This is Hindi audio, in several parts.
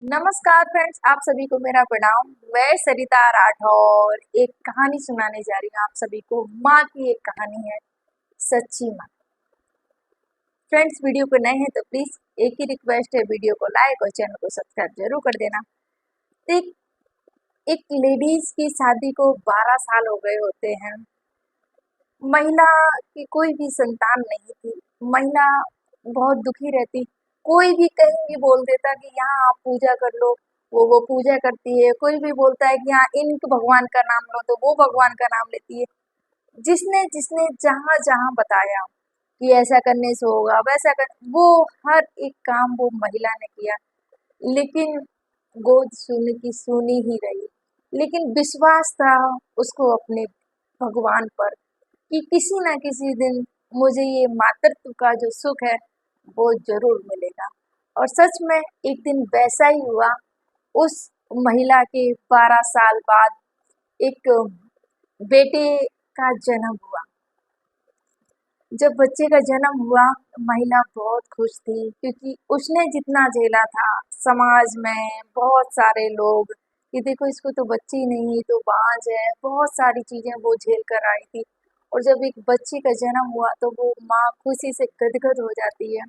नमस्कार फ्रेंड्स, आप सभी को मेरा प्रणाम। मैं सरिता राठौर एक कहानी सुनाने जा रही हूँ आप सभी को। माँ की एक कहानी है, सच्ची माँ। फ्रेंड्स, वीडियो को नए हैं तो प्लीज एक ही रिक्वेस्ट है, वीडियो को लाइक और चैनल को सब्सक्राइब जरूर कर देना। तो एक लेडीज की शादी को 12 साल हो गए होते हैं। महिला की कोई भी संतान नहीं थी। महिला बहुत दुखी रहती। कोई भी कहीं भी बोल देता कि यहाँ आप पूजा कर लो, वो पूजा करती है। कोई भी बोलता है कि यहाँ इन भगवान का नाम लो, तो वो भगवान का नाम लेती है। जिसने जिसने जहाँ जहाँ बताया कि ऐसा करने से होगा, वैसा कर, वो हर एक काम वो महिला ने किया। लेकिन गोद सुनी की सुनी ही रही। लेकिन विश्वास था उसको अपने भगवान पर कि किसी ना किसी दिन मुझे ये मातृत्व का जो सुख है वो जरूर मिलेगा। और सच में एक दिन वैसा ही हुआ। उस महिला के 12 साल बाद एक बेटे का जन्म हुआ। जब बच्चे का जन्म हुआ, महिला बहुत खुश थी, क्योंकि उसने जितना झेला था समाज में बहुत सारे लोग कि देखो इसको तो बच्ची नहीं तो बांझ है, बहुत सारी चीजें वो झेल कर आई थी। और जब एक बच्चे का जन्म हुआ तो वो माँ खुशी से गदगद हो जाती है।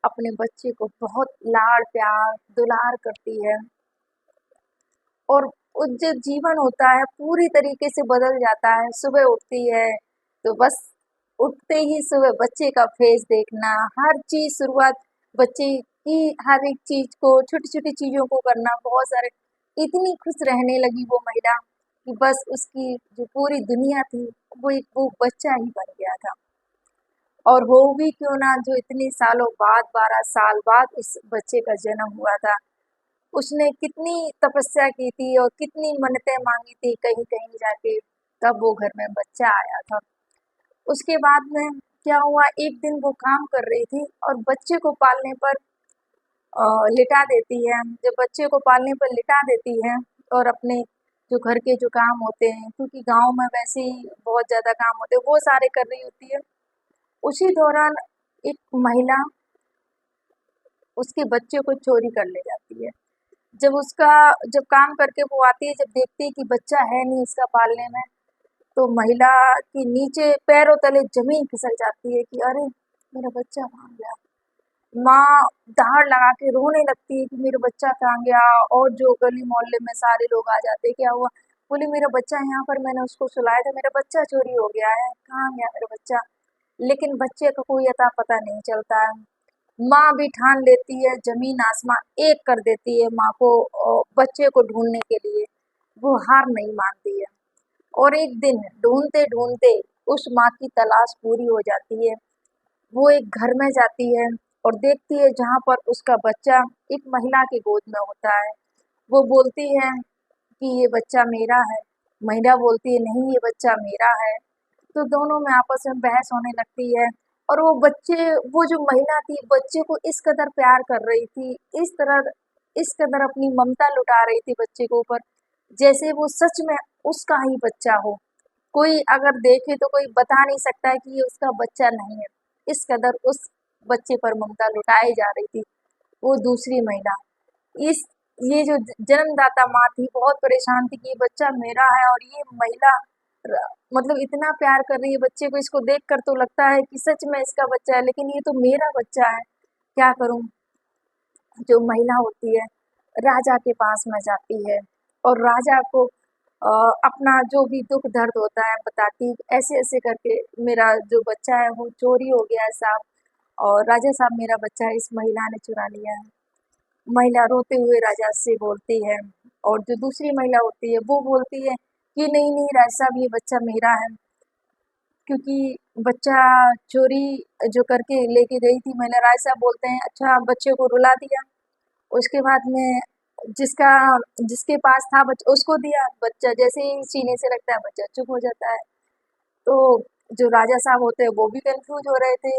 अपने बच्चे को बहुत लाड़ प्यार दुलार करती है। और वो जो जीवन होता है पूरी तरीके से बदल जाता है। सुबह उठती है तो बस उठते ही सुबह बच्चे का फेस देखना, हर चीज शुरुआत बच्चे की, हर एक चीज को छोटी छोटी चीजों को करना, बहुत सारे। इतनी खुश रहने लगी वो महिला कि बस उसकी जो पूरी दुनिया थी वो बच्चा ही बन गया था। और वो भी क्यों ना, जो इतने सालों बाद 12 साल बाद उस बच्चे का जन्म हुआ था। उसने कितनी तपस्या की थी और कितनी मन्नतें मांगी थी कहीं कहीं जाके, तब वो घर में बच्चा आया था। उसके बाद में क्या हुआ, एक दिन वो काम कर रही थी और बच्चे को पालने पर लिटा देती है। जब बच्चे को पालने पर लिटा देती है और अपने जो घर के जो काम होते हैं, क्योंकि गांव में वैसे ही बहुत ज्यादा काम होते हैं, वो सारे कर रही होती है। उसी दौरान एक महिला उसके बच्चे को चोरी कर ले जाती है। जब उसका जब काम करके वो आती है, जब देखती है कि बच्चा है नहीं उसका पालने में, तो महिला के नीचे पैरों तले जमीन फिसल जाती है कि अरे मेरा बच्चा कहाँ गया। माँ दहाड़ लगा के रोने लगती है कि मेरा बच्चा कहाँ गया। और जो गली मोहल्ले में सारे लोग आ जाते हैं, क्या हुआ, बोले मेरा बच्चा यहाँ पर, मैंने उसको सुलाया था, मेरा बच्चा चोरी हो गया है, कहाँ गया मेरा बच्चा। लेकिन बच्चे का कोई अता पता नहीं चलता है। माँ भी ठान लेती है, जमीन आसमान एक कर देती है माँ को बच्चे को ढूंढने के लिए। वो हार नहीं मानती है। और एक दिन ढूंढते ढूंढते उस माँ की तलाश पूरी हो जाती है। वो एक घर में जाती है और देखती है जहाँ पर उसका बच्चा एक महिला की गोद में होता है। वो बोलती है कि ये बच्चा मेरा है। महिला बोलती है नहीं, ये बच्चा मेरा है। तो दोनों में आपस में बहस होने लगती है। और वो जो महिला थी बच्चे को इस कदर प्यार कर रही थी, इस कदर अपनी ममता लुटा रही थी बच्चे के ऊपर, जैसे वो सच में उसका ही बच्चा हो। कोई अगर देखे तो कोई बता नहीं सकता है कि ये उसका बच्चा नहीं है। इस कदर उस बच्चे पर ममता लुटाई जा रही थी। वो दूसरी महिला, इस ये जो जन्मदाता माँ थी बहुत परेशान थी कि ये बच्चा मेरा है, और ये महिला मतलब इतना प्यार कर रही है बच्चे को, इसको देख कर तो लगता है कि सच में इसका बच्चा है, लेकिन ये तो मेरा बच्चा है, क्या करूं। जो महिला होती है राजा के पास में जाती है और राजा को अ, अपना जो भी दुख दर्द होता है बताती, ऐसे ऐसे करके मेरा जो बच्चा है वो चोरी हो गया है साहब, और राजा साहब मेरा बच्चा है, इस महिला ने चुरा लिया है। महिला रोते हुए राजा से बोलती है। और जो दूसरी महिला होती है वो बोलती है कि नहीं नहीं राजा साहब, ये बच्चा मेरा है, क्योंकि बच्चा चोरी जो करके लेके गई थी महिला। राय साहब बोलते हैं अच्छा बच्चे को रुला दिया। उसके बाद में जिसका जिसके पास था बच्चा उसको दिया। बच्चा जैसे ही सीने से लगता है बच्चा चुप हो जाता है। तो जो राजा साहब होते हैं वो भी कंफ्यूज हो रहे थे।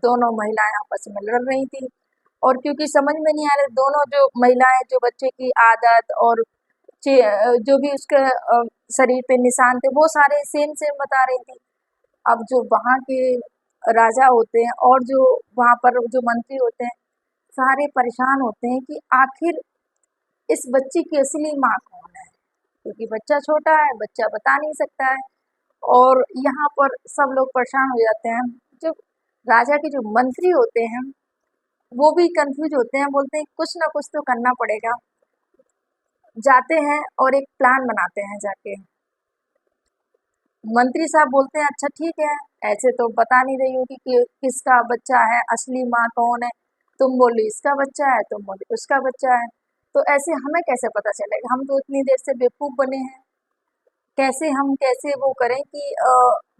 दोनों महिलाएं आपस में लड़ रही थी। और क्योंकि समझ में नहीं आ रहे, दोनों जो महिलाएं जो बच्चे की आदत और जो भी उसके शरीर पे निशान थे वो सारे सेम सेम बता रही थी। अब जो वहाँ के राजा होते हैं और जो वहाँ पर जो मंत्री होते हैं, सारे परेशान होते हैं कि आखिर इस बच्चे की असली माँ कौन है, क्योंकि बच्चा छोटा है, बच्चा बता नहीं सकता है। और यहाँ पर सब लोग परेशान हो जाते हैं। जो राजा के जो मंत्री होते हैं वो भी कंफ्यूज होते हैं, बोलते हैं कुछ ना कुछ तो करना पड़ेगा। जाते हैं और एक प्लान बनाते हैं जाके। मंत्री साहब बोलते हैं अच्छा ठीक है, ऐसे तो बता नहीं रही हो कि किसका बच्चा है, असली माँ कौन है। तुम बोली इसका बच्चा है, तुम बोली उसका बच्चा है, तो ऐसे हमें कैसे पता चलेगा? हम तो इतनी देर से बेवकूफ बने हैं। कैसे वो करें कि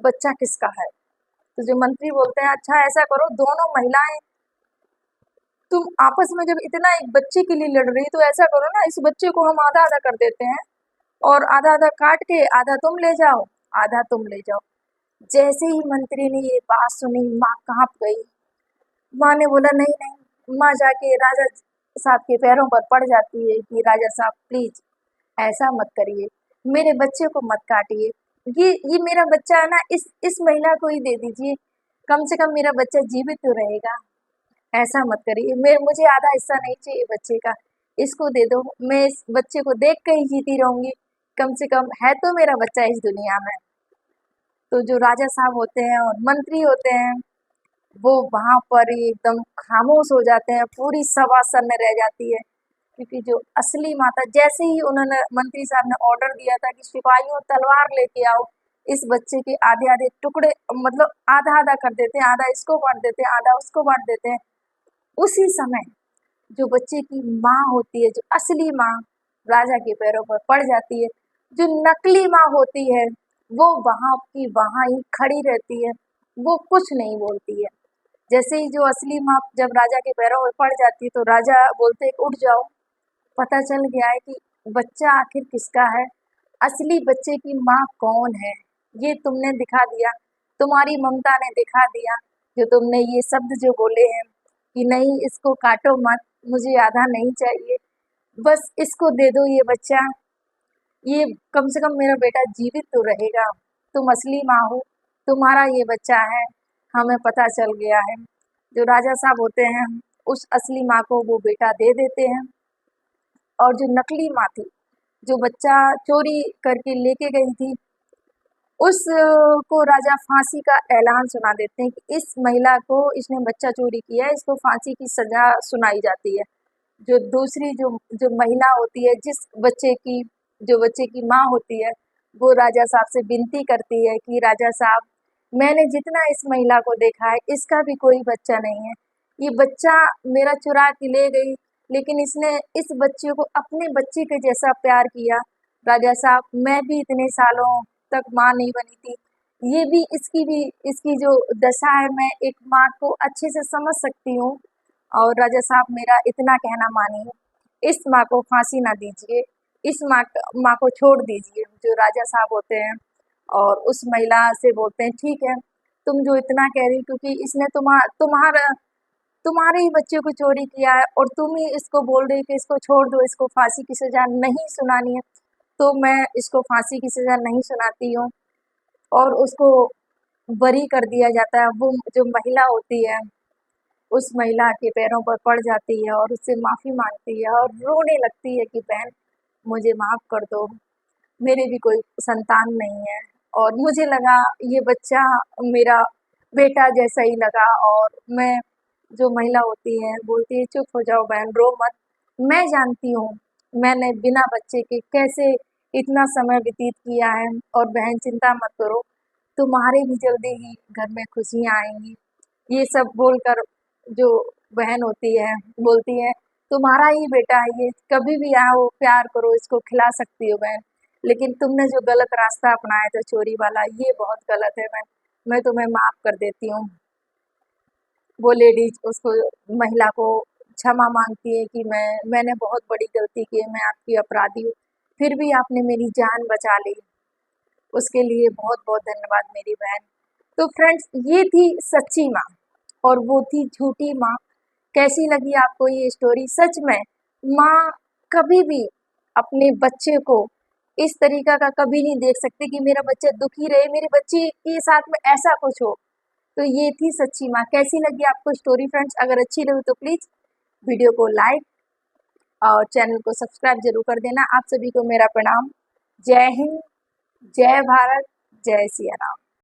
बच्चा किसका है। तो जो मंत्री बोलते हैं अच्छा ऐसा करो, दोनों महिलाएं तुम आपस में जब इतना एक बच्चे के लिए लड़ रही, तो ऐसा करो ना, इस बच्चे को हम आधा आधा कर देते हैं और आधा आधा काट के आधा तुम ले जाओ, आधा तुम ले जाओ। जैसे ही मंत्री ने ये बात सुनी, माँ कांप गई। माँ ने बोला नहीं नहीं। माँ जाके राजा साहब के पैरों पर पड़ जाती है कि राजा साहब प्लीज ऐसा मत करिए, मेरे बच्चे को मत काटिए। ये मेरा बच्चा है ना, इस महिला को ही दे दीजिए, कम से कम मेरा बच्चा जीवित तो रहेगा। ऐसा मत करिए, मैं मुझे आधा हिस्सा नहीं चाहिए बच्चे का, इसको दे दो, मैं इस बच्चे को देख के ही जीती रहूंगी, कम से कम है तो मेरा बच्चा इस दुनिया में। तो जो राजा साहब होते हैं और मंत्री होते हैं वो वहां पर ही एकदम खामोश हो जाते हैं, पूरी सभा सन्न रह जाती है। क्योंकि जो असली माता, जैसे ही उन्होंने मंत्री साहब ने ऑर्डर दिया था कि सिपाहियों तलवार लेके आओ, इस बच्चे के आधे आधे टुकड़े, मतलब आधा आधा कर देते हैं, आधा इसको बांट देते हैं, आधा उसको बांट देते हैं। उसी समय जो बच्चे की माँ होती है, जो असली माँ, राजा के पैरों पर पड़ जाती है। जो नकली माँ होती है वो वहां की वहां ही खड़ी रहती है, वो कुछ नहीं बोलती है। जैसे ही जो असली माँ जब राजा के पैरों पर पड़ जाती है तो राजा बोलते हैं उठ जाओ, पता चल गया है कि बच्चा आखिर किसका है, असली बच्चे की माँ कौन है। ये तुमने दिखा दिया, तुम्हारी ममता ने दिखा दिया, जो तुमने ये शब्द जो बोले हैं कि नहीं इसको काटो मत, मुझे आधा नहीं चाहिए, बस इसको दे दो ये बच्चा, ये कम से कम मेरा बेटा जीवित तो रहेगा। तुम असली माँ हो, तुम्हारा ये बच्चा है, हमें पता चल गया है। जो राजा साहब होते हैं उस असली माँ को वो बेटा दे देते हैं। और जो नकली माँ थी, जो बच्चा चोरी करके लेके गई थी, उस को राजा फांसी का ऐलान सुना देते हैं कि इस महिला को, इसने बच्चा चोरी किया है, इसको फांसी की सजा सुनाई जाती है। जो दूसरी जो जो महिला होती है, जो बच्चे की माँ होती है, वो राजा साहब से विनती करती है कि राजा साहब, मैंने जितना इस महिला को देखा है इसका भी कोई बच्चा नहीं है, ये बच्चा मेरा चुरा के ले गई, लेकिन इसने इस बच्चे को अपने बच्चे के जैसा प्यार किया। राजा साहब, मैं भी इतने सालों तक माँ नहीं बनी थी, ये भी इसकी जो दशा है, मैं एक माँ को अच्छे से समझ सकती हूँ। और राजा साहब मेरा इतना कहना मानिए, इस माँ को फांसी ना दीजिए, इस माँ को छोड़ दीजिए। जो राजा साहब होते हैं और उस महिला से बोलते हैं ठीक है, तुम जो इतना कह रही, क्योंकि इसने तुम्हारा तुम्हारे ही बच्चे को चोरी किया है और तुम ही इसको बोल रही कि इसको छोड़ दो, इसको फांसी की सजा नहीं सुनानी है, तो मैं इसको फांसी की सजा नहीं सुनाती हूँ। और उसको बरी कर दिया जाता है। वो जो महिला होती है उस महिला के पैरों पर पड़ जाती है और उससे माफी मांगती है और रोने लगती है कि बहन मुझे माफ कर दो, मेरे भी कोई संतान नहीं है और मुझे लगा ये बच्चा मेरा बेटा जैसा ही लगा। और मैं, जो महिला होती है बोलती है चुप हो जाओ बहन, रो मत, मैं जानती हूँ मैंने बिना बच्चे के कैसे इतना समय व्यतीत किया है, और बहन चिंता मत करो, तुम्हारे भी जल्दी ही घर में खुशियाँ आएंगी। ये सब बोलकर जो बहन होती है बोलती है तुम्हारा ही बेटा है ये, कभी भी आओ प्यार करो, इसको खिला सकती हो बहन, लेकिन तुमने जो गलत रास्ता अपनाया था चोरी वाला, ये बहुत गलत है बहन, मैं तुम्हें माफ कर देती हूँ। वो लेडीज उसको, महिला को क्षमा मांगती है कि मैंने बहुत बड़ी गलती की है, मैं आपकी अपराधी हूँ, फिर भी आपने मेरी जान बचा ली, उसके लिए बहुत बहुत धन्यवाद मेरी बहन। तो फ्रेंड्स, ये थी सच्ची माँ और वो थी झूठी माँ। कैसी लगी आपको ये स्टोरी? सच में माँ कभी भी अपने बच्चे को इस तरीका का कभी नहीं देख सकती कि मेरा बच्चा दुखी रहे, मेरे बच्चे के साथ में ऐसा कुछ हो। तो ये थी सच्ची माँ। कैसी लगी आपको स्टोरी फ्रेंड्स? अगर अच्छी लगी तो प्लीज वीडियो को लाइक और चैनल को सब्सक्राइब जरूर कर देना। आप सभी को मेरा प्रणाम। जय हिंद, जय भारत, जय सिया राम।